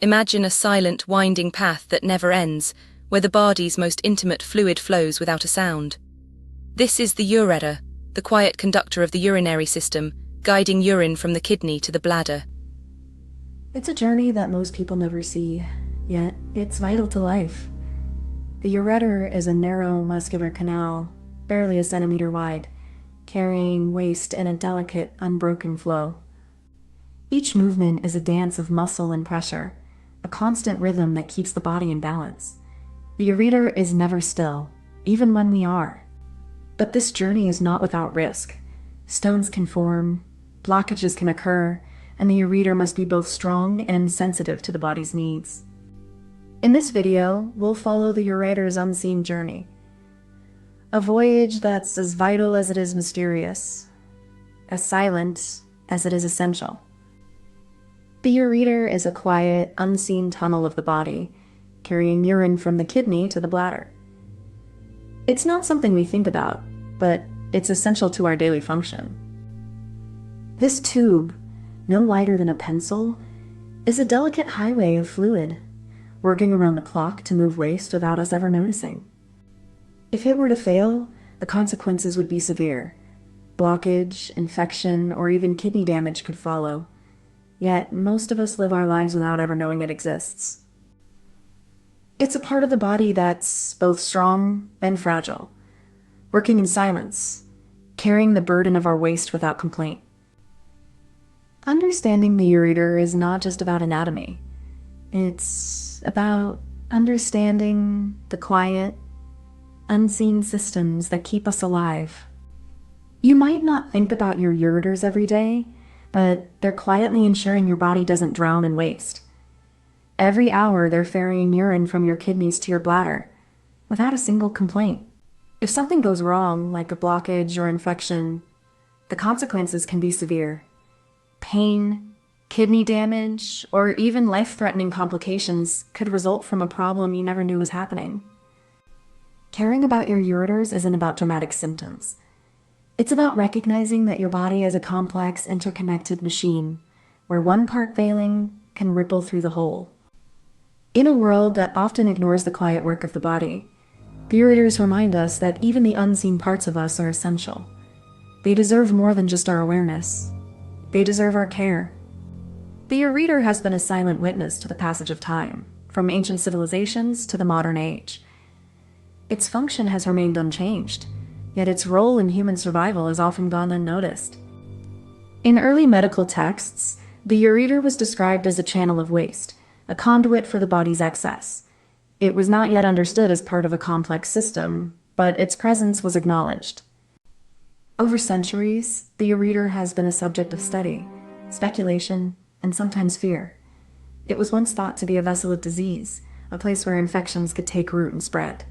Imagine a silent, winding path that never ends, where the body's most intimate fluid flows without a sound. This is the ureter, the quiet conductor of the urinary system, guiding urine from the kidney to the bladder. It's a journey that most people never see, yet it's vital to life. The ureter is a narrow muscular canal, barely a centimeter wide, carrying waste in a delicate, unbroken flow. Each movement is a dance of muscle and pressure, a constant rhythm that keeps the body in balance. The ureter is never still, even when we are. But this journey is not without risk. Stones can form, blockages can occur, and the ureter must be both strong and sensitive to the body's needs. In this video, we'll follow the ureter's unseen journey. A voyage that's as vital as it is mysterious, as silent as it is essential. The ureter is a quiet, unseen tunnel of the body, carrying urine from the kidney to the bladder. It's not something we think about, but it's essential to our daily function. This tube, no lighter than a pencil, is a delicate highway of fluid, working around the clock to move waste without us ever noticing. If it were to fail, the consequences would be severe. Blockage, infection, or even kidney damage could follow. Yet, most of us live our lives without ever knowing it exists. It's a part of the body that's both strong and fragile, working in silence, carrying the burden of our waste without complaint. Understanding the ureter is not just about anatomy. It's about understanding the quiet, unseen systems that keep us alive. You might not think about your ureters every day, but they're quietly ensuring your body doesn't drown in waste. Every hour, they're ferrying urine from your kidneys to your bladder, without a single complaint. If something goes wrong, like a blockage or infection, the consequences can be severe. Pain, kidney damage, or even life-threatening complications could result from a problem you never knew was happening. Caring about your ureters isn't about dramatic symptoms. It's about recognizing that your body is a complex, interconnected machine, where one part failing can ripple through the whole. In a world that often ignores the quiet work of the body, the ureters remind us that even the unseen parts of us are essential. They deserve more than just our awareness. They deserve our care. The ureter has been a silent witness to the passage of time, from ancient civilizations to the modern age. Its function has remained unchanged, yet its role in human survival has often gone unnoticed. In early medical texts, the ureter was described as a channel of waste, a conduit for the body's excess. It was not yet understood as part of a complex system, but its presence was acknowledged. Over centuries, the ureter has been a subject of study, speculation, and sometimes fear. It was once thought to be a vessel of disease, a place where infections could take root and spread.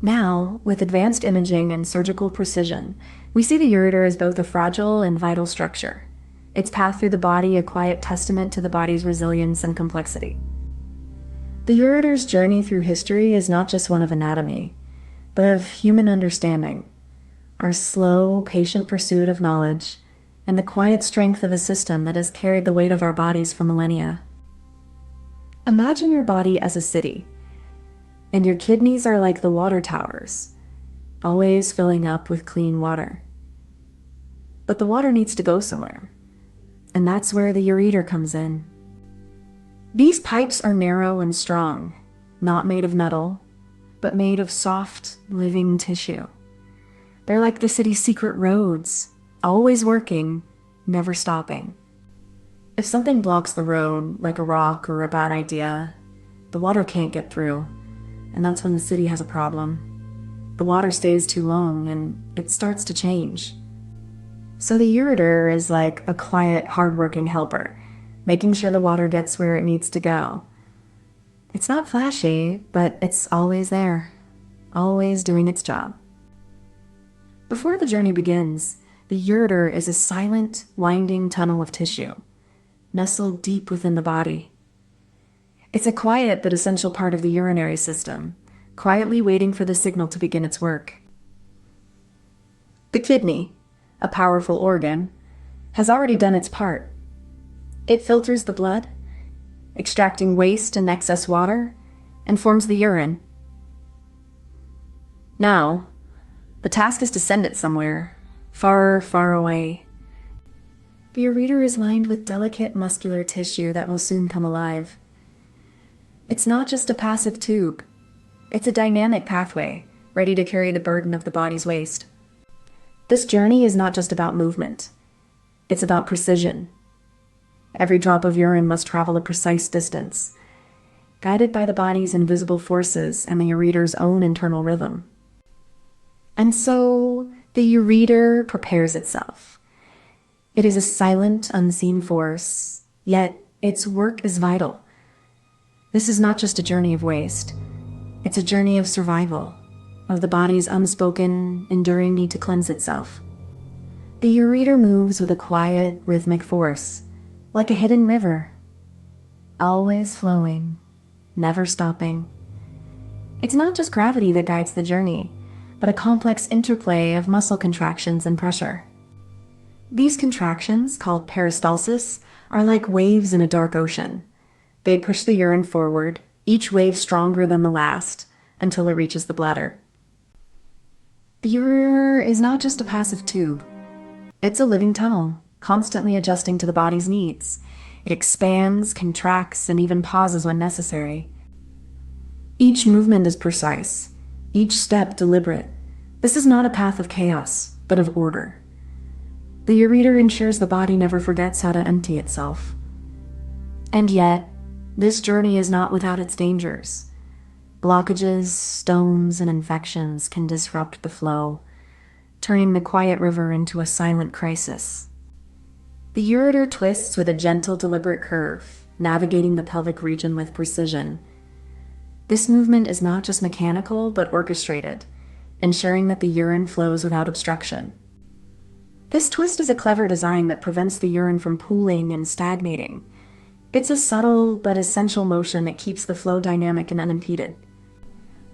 Now, with advanced imaging and surgical precision, we see the ureter as both a fragile and vital structure. Its path through the body a quiet testament to the body's resilience and complexity. The ureter's journey through history is not just one of anatomy, but of human understanding, our slow, patient pursuit of knowledge, and the quiet strength of a system that has carried the weight of our bodies for millennia. Imagine your body as a city, and your kidneys are like the water towers, always filling up with clean water. But the water needs to go somewhere, and that's where the ureter comes in. These pipes are narrow and strong, not made of metal, but made of soft, living tissue. They're like the city's secret roads, always working, never stopping. If something blocks the road, like a rock or a bad idea, the water can't get through, and that's when the city has a problem. The water stays too long, and it starts to change. So the ureter is like a quiet, hard-working helper, making sure the water gets where it needs to go. It's not flashy, but it's always there, always doing its job. Before the journey begins, the ureter is a silent, winding tunnel of tissue, nestled deep within the body. It's a quiet but essential part of the urinary system, quietly waiting for the signal to begin its work. The kidney, a powerful organ, has already done its part. It filters the blood, extracting waste and excess water, and forms the urine. Now, the task is to send it somewhere, far, far away. The ureter is lined with delicate muscular tissue that will soon come alive. It's not just a passive tube. It's a dynamic pathway, ready to carry the burden of the body's waste. This journey is not just about movement. It's about precision. Every drop of urine must travel a precise distance, guided by the body's invisible forces and the ureter's own internal rhythm. And so, the ureter prepares itself. It is a silent, unseen force, yet its work is vital. This is not just a journey of waste. It's a journey of survival, of the body's unspoken, enduring need to cleanse itself. The ureter moves with a quiet, rhythmic force, like a hidden river, always flowing, never stopping. It's not just gravity that guides the journey, but a complex interplay of muscle contractions and pressure. These contractions, called peristalsis, are like waves in a dark ocean. They push the urine forward, each wave stronger than the last, until it reaches the bladder. The ureter is not just a passive tube. It's a living tunnel, constantly adjusting to the body's needs. It expands, contracts, and even pauses when necessary. Each movement is precise, each step deliberate. This is not a path of chaos, but of order. The ureter ensures the body never forgets how to empty itself. And yet, this journey is not without its dangers. Blockages, stones, and infections can disrupt the flow, turning the quiet river into a silent crisis. The ureter twists with a gentle, deliberate curve, navigating the pelvic region with precision. This movement is not just mechanical, but orchestrated, ensuring that the urine flows without obstruction. This twist is a clever design that prevents the urine from pooling and stagnating. It's a subtle but essential motion that keeps the flow dynamic and unimpeded.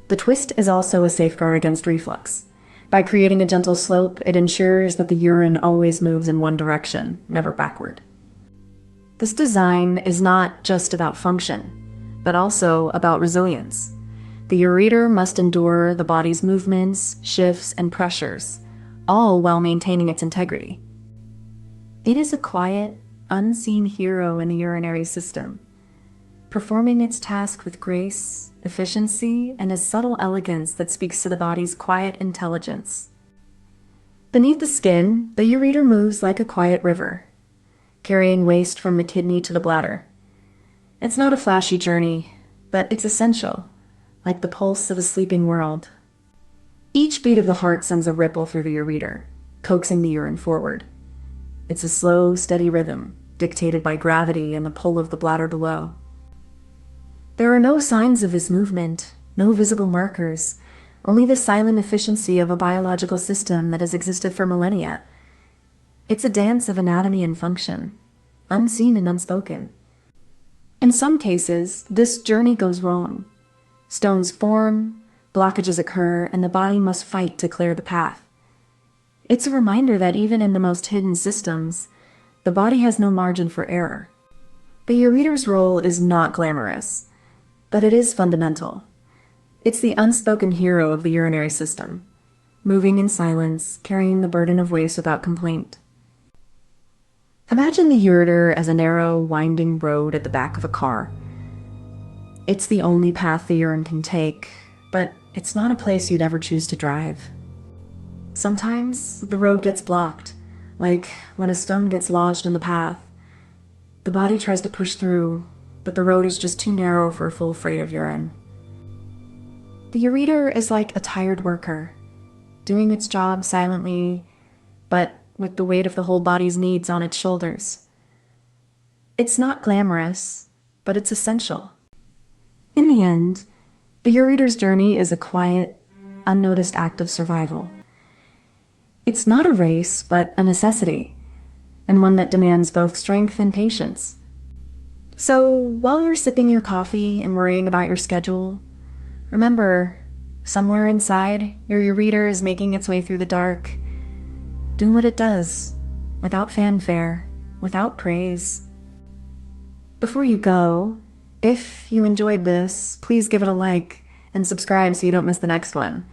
The twist is also a safeguard against reflux. By creating a gentle slope, it ensures that the urine always moves in one direction, never backward. This design is not just about function, but also about resilience. The ureter must endure the body's movements, shifts, and pressures, all while maintaining its integrity. It is a quiet, unseen hero in the urinary system, performing its task with grace, efficiency, and a subtle elegance that speaks to the body's quiet intelligence. Beneath the skin, the ureter moves like a quiet river, carrying waste from the kidney to the bladder. It's not a flashy journey, but it's essential, like the pulse of a sleeping world. Each beat of the heart sends a ripple through the ureter, coaxing the urine forward. It's a slow, steady rhythm, dictated by gravity and the pull of the bladder below. There are no signs of this movement, no visible markers, only the silent efficiency of a biological system that has existed for millennia. It's a dance of anatomy and function, unseen and unspoken. In some cases, this journey goes wrong. Stones form, blockages occur, and the body must fight to clear the path. It's a reminder that even in the most hidden systems, the body has no margin for error. The ureter's role is not glamorous, but it is fundamental. It's the unspoken hero of the urinary system, moving in silence, carrying the burden of waste without complaint. Imagine the ureter as a narrow, winding road at the back of a car. It's the only path the urine can take, but it's not a place you'd ever choose to drive. Sometimes the road gets blocked, like when a stone gets lodged in the path. The body tries to push through, but the road is just too narrow for a full freight of urine. The ureter is like a tired worker, doing its job silently, but with the weight of the whole body's needs on its shoulders. It's not glamorous, but it's essential. In the end, the ureter's journey is a quiet, unnoticed act of survival. It's not a race, but a necessity, and one that demands both strength and patience. So, while you're sipping your coffee and worrying about your schedule, remember, somewhere inside, your ureter is making its way through the dark, doing what it does, without fanfare, without praise. Before you go, If you enjoyed this, please give it a like and subscribe so you don't miss the next one.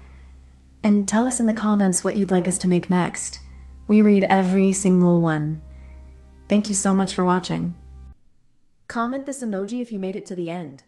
And tell us in the comments what you'd like us to make next. We read every single one. Thank you so much for watching. Comment this emoji if you made it to the end.